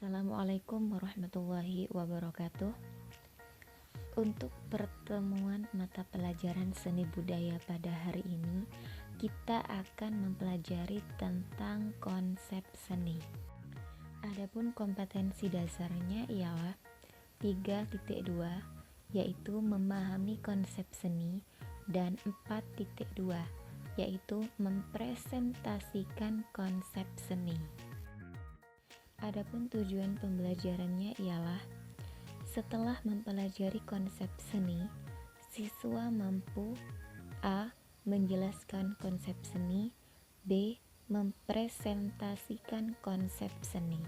Assalamualaikum warahmatullahi wabarakatuh. Untuk pertemuan mata pelajaran seni budaya pada hari ini, kita akan mempelajari tentang konsep seni. Adapun kompetensi dasarnya ialah 3.2, yaitu memahami konsep seni, dan 4.2, yaitu mempresentasikan konsep seni. Adapun tujuan pembelajarannya ialah setelah mempelajari konsep seni, siswa mampu A. menjelaskan konsep seni, B. mempresentasikan konsep seni.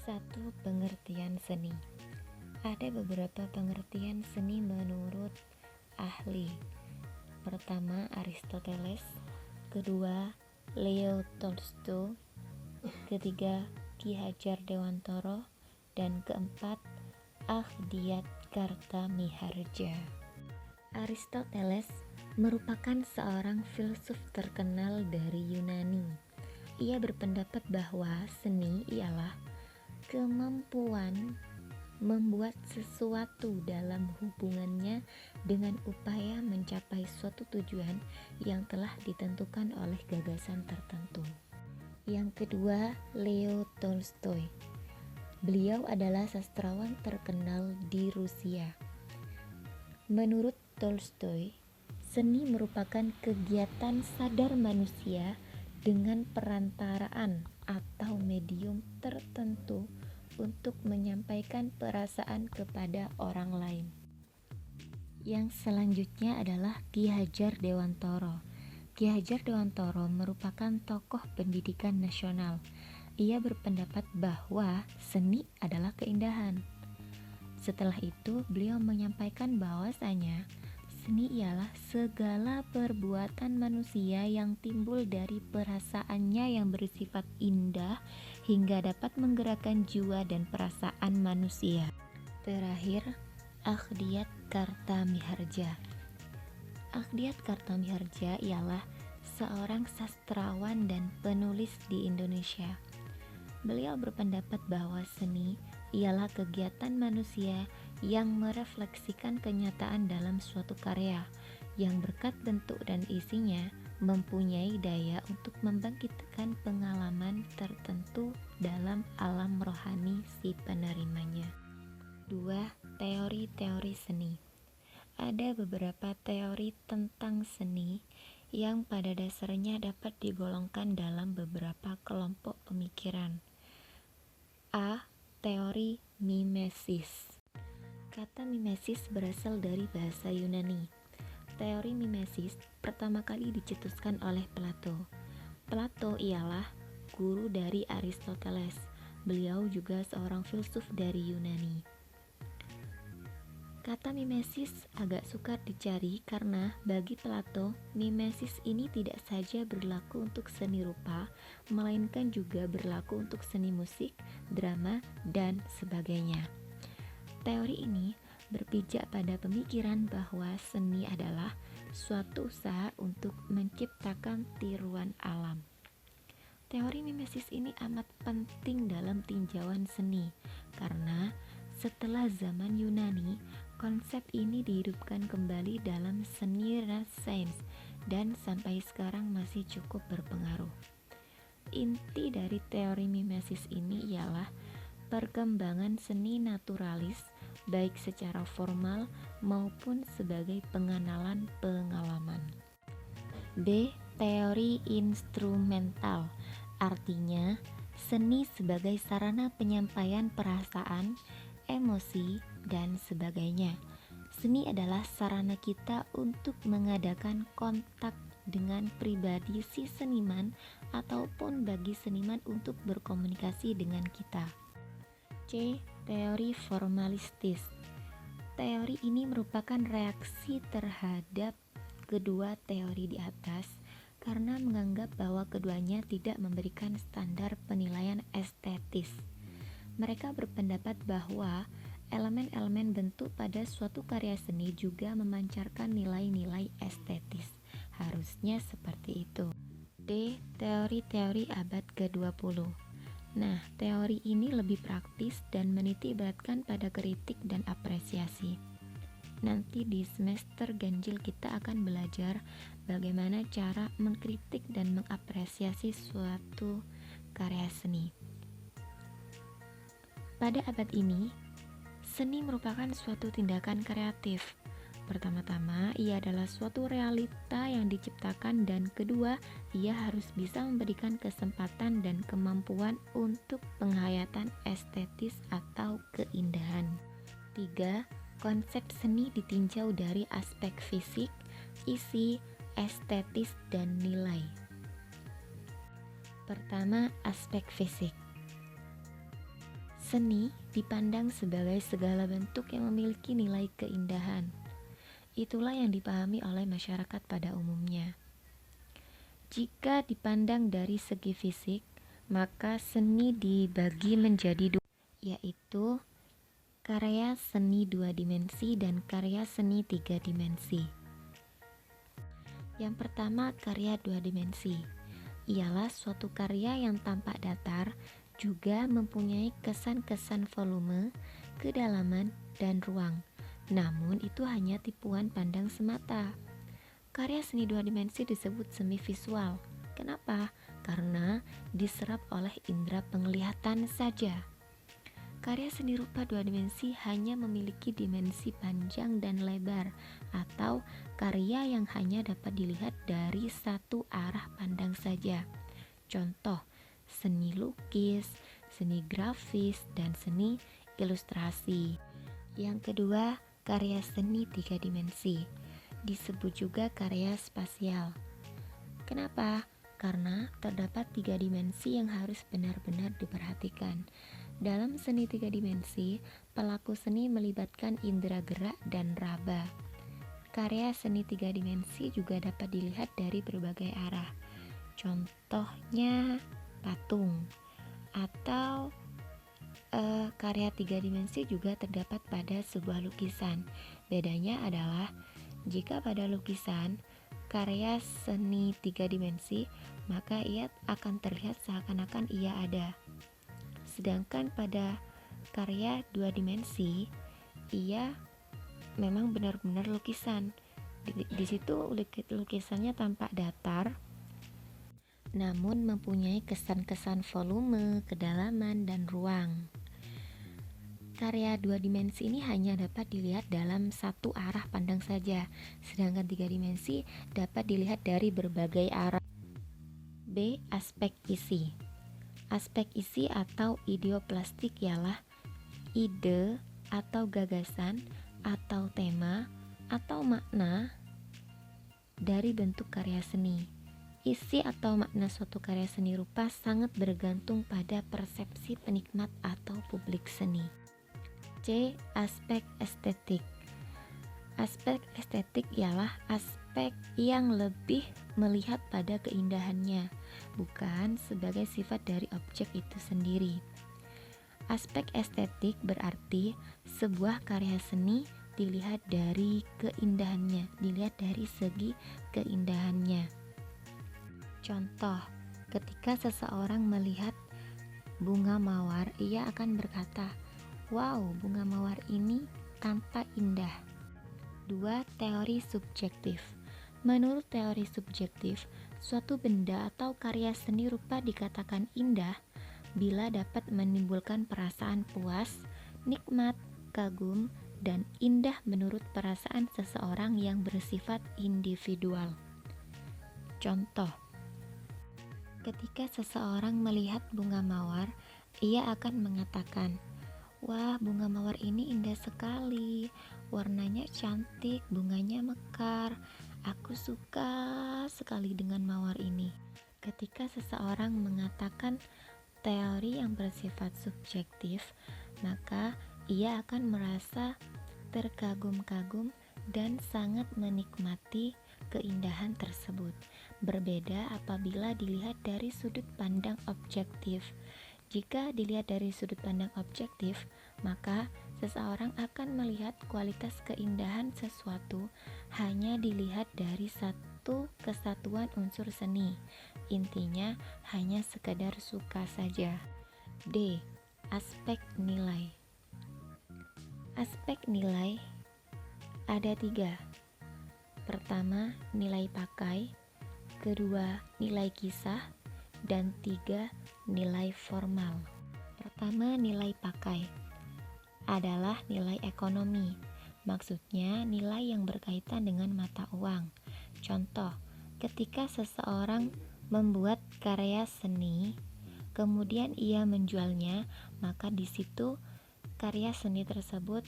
1. Pengertian seni. Ada beberapa pengertian seni menurut ahli. Pertama, Aristoteles. Kedua, Leo Tolstoy. Ketiga, Ki Hajar Dewantara. Dan keempat, Akhdiat Kartamiharja. Aristoteles merupakan seorang filsuf terkenal dari Yunani. Ia berpendapat bahwa seni ialah kemampuan membuat sesuatu dalam hubungannya dengan upaya mencapai suatu tujuan yang telah ditentukan oleh gagasan tertentu. Yang kedua, Leo Tolstoy. Beliau adalah sastrawan terkenal di Rusia. Menurut Tolstoy, seni merupakan kegiatan sadar manusia dengan perantaraan atau medium tertentu untuk menyampaikan perasaan kepada orang lain. Yang selanjutnya adalah Ki Hajar Dewantara. Ki Hajar Dewantara merupakan tokoh pendidikan nasional. Ia berpendapat bahwa seni adalah keindahan. Setelah itu, beliau menyampaikan bahwasanya seni ialah segala perbuatan manusia yang timbul dari perasaannya yang bersifat indah hingga dapat menggerakkan jiwa dan perasaan manusia. Terakhir, Akhdiat Kartamiharja. Akhdiat Kartamiharja ialah seorang sastrawan dan penulis di Indonesia. Beliau berpendapat bahwa seni ialah kegiatan manusia yang merefleksikan kenyataan dalam suatu karya yang berkat bentuk dan isinya mempunyai daya untuk membangkitkan pengalaman tertentu dalam alam rohani si penerimanya. 2. Teori-teori seni. Ada beberapa teori tentang seni yang pada dasarnya dapat digolongkan dalam beberapa kelompok pemikiran. A. Teori mimesis. Kata mimesis berasal dari bahasa Yunani. Teori mimesis pertama kali dicetuskan oleh Plato. Plato ialah guru dari Aristoteles. Beliau juga seorang filsuf dari Yunani. Kata mimesis agak sukar dicari karena bagi Plato, mimesis ini tidak saja berlaku untuk seni rupa, melainkan juga berlaku untuk seni musik, drama, dan sebagainya. Teori ini berpijak pada pemikiran bahwa seni adalah suatu usaha untuk menciptakan tiruan alam. Teori mimesis ini amat penting dalam tinjauan seni karena setelah zaman Yunani, konsep ini dihidupkan kembali dalam seni Renaissance dan sampai sekarang masih cukup berpengaruh. Inti dari teori mimesis ini ialah perkembangan seni naturalis baik secara formal maupun sebagai pengenalan pengalaman. B. Teori instrumental. Artinya, seni sebagai sarana penyampaian perasaan, emosi, dan sebagainya. Seni adalah sarana kita untuk mengadakan kontak dengan pribadi si seniman ataupun bagi seniman untuk berkomunikasi dengan kita. C. Teori formalistis. Teori ini merupakan reaksi terhadap kedua teori di atas karena menganggap bahwa keduanya tidak memberikan standar penilaian estetis. Mereka berpendapat bahwa elemen-elemen bentuk pada suatu karya seni juga memancarkan nilai-nilai estetis. Harusnya seperti itu. D. Teori-teori abad ke-20. Nah, teori ini lebih praktis dan meniti beratkan pada kritik dan apresiasi. Nanti di semester ganjil kita akan belajar bagaimana cara mengkritik dan mengapresiasi suatu karya seni. Pada abad ini, seni merupakan suatu tindakan kreatif. Pertama-tama, ia adalah suatu realita yang diciptakan, dan kedua, ia harus bisa memberikan kesempatan dan kemampuan untuk penghayatan estetis atau keindahan. 3. Konsep seni ditinjau dari aspek fisik, isi, estetis, dan nilai. Pertama, aspek fisik. Seni dipandang sebagai segala bentuk yang memiliki nilai keindahan. Itulah yang dipahami oleh masyarakat pada umumnya. Jika dipandang dari segi fisik, maka seni dibagi menjadi dua, yaitu karya seni 2 dimensi dan karya seni 3 dimensi. Yang pertama, karya 2 dimensi. Ialah suatu karya yang tampak datar, juga mempunyai kesan-kesan volume, kedalaman, dan ruang. Namun itu hanya tipuan pandang semata. Karya seni 2 dimensi disebut semi visual. Kenapa? Karena diserap oleh indera penglihatan saja. Karya seni rupa 2 dimensi hanya memiliki dimensi panjang dan lebar, atau karya yang hanya dapat dilihat dari satu arah pandang saja. Contoh, seni lukis, seni grafis, dan seni ilustrasi. Yang kedua, karya seni 3 dimensi. Disebut juga karya spasial. Kenapa? Karena terdapat 3 dimensi yang harus benar-benar diperhatikan. Dalam seni 3 dimensi, pelaku seni melibatkan indera gerak dan raba. Karya seni 3 dimensi juga dapat dilihat dari berbagai arah. Contohnya patung, atau karya 3 dimensi juga terdapat pada sebuah lukisan. Bedanya adalah jika pada lukisan karya seni 3 dimensi, maka ia akan terlihat seakan-akan ia ada. Sedangkan pada karya 2 dimensi, ia memang benar-benar lukisan. Di situ lukisannya tampak datar, namun mempunyai kesan-kesan volume, kedalaman, dan ruang. Karya 2 dimensi ini hanya dapat dilihat dalam satu arah pandang saja, sedangkan 3 dimensi dapat dilihat dari berbagai arah. B. Aspek isi. Aspek isi atau ideoplastik ialah ide atau gagasan atau tema atau makna dari bentuk karya seni. Isi atau makna suatu karya seni rupa sangat bergantung pada persepsi penikmat atau publik seni. C. Aspek estetik. Aspek estetik ialah aspek yang lebih melihat pada keindahannya, bukan sebagai sifat dari objek itu sendiri. Aspek estetik berarti sebuah karya seni dilihat dari keindahannya, dilihat dari segi keindahannya. Contoh, ketika seseorang melihat bunga mawar, ia akan berkata, "Wow, bunga mawar ini tampak indah." 2. Teori subjektif. Menurut teori subjektif, suatu benda atau karya seni rupa dikatakan indah bila dapat menimbulkan perasaan puas, nikmat, kagum, dan indah menurut perasaan seseorang yang bersifat individual. Contoh, ketika seseorang melihat bunga mawar, ia akan mengatakan, "Wah, bunga mawar ini indah sekali, warnanya cantik, bunganya mekar, aku suka sekali dengan mawar ini." Ketika seseorang mengatakan teori yang bersifat subjektif, maka ia akan merasa terkagum-kagum dan sangat menikmati keindahan tersebut. Berbeda apabila dilihat dari sudut pandang objektif. Jika dilihat dari sudut pandang objektif, maka seseorang akan melihat kualitas keindahan sesuatu hanya dilihat dari satu kesatuan unsur seni. Intinya hanya sekedar suka saja. D. Aspek nilai. Aspek nilai ada 3. Pertama, nilai pakai. Kedua, nilai kisah. Dan 3, nilai formal. Pertama, nilai pakai adalah nilai ekonomi. Maksudnya nilai yang berkaitan dengan mata uang. Contoh, ketika seseorang membuat karya seni, kemudian ia menjualnya, maka di situ karya seni tersebut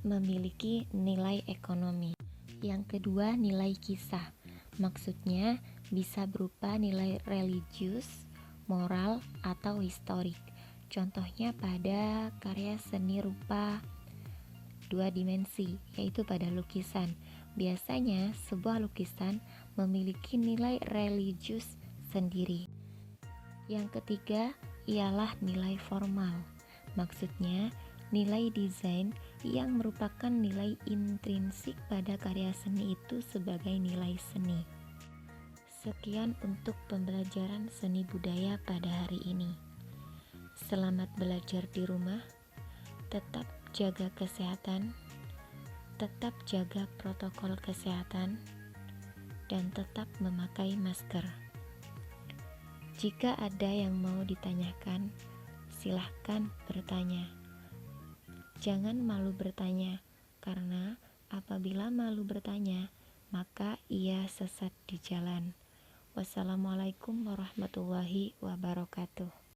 memiliki nilai ekonomi. Yang kedua, nilai kisah. Maksudnya bisa berupa nilai religius, moral, atau historik. Contohnya pada karya seni rupa 2 dimensi, yaitu pada lukisan. Biasanya sebuah lukisan memiliki nilai religius sendiri. Yang ketiga ialah nilai formal. Maksudnya nilai desain yang merupakan nilai intrinsik pada karya seni itu sebagai nilai seni. Sekian untuk pembelajaran seni budaya pada hari ini. Selamat belajar di rumah. Tetap jaga kesehatan, tetap jaga protokol kesehatan, dan tetap memakai masker. Jika ada yang mau ditanyakan, silahkan bertanya. Jangan malu bertanya, karena apabila malu bertanya, maka ia sesat di jalan. Wassalamualaikum warahmatullahi wabarakatuh.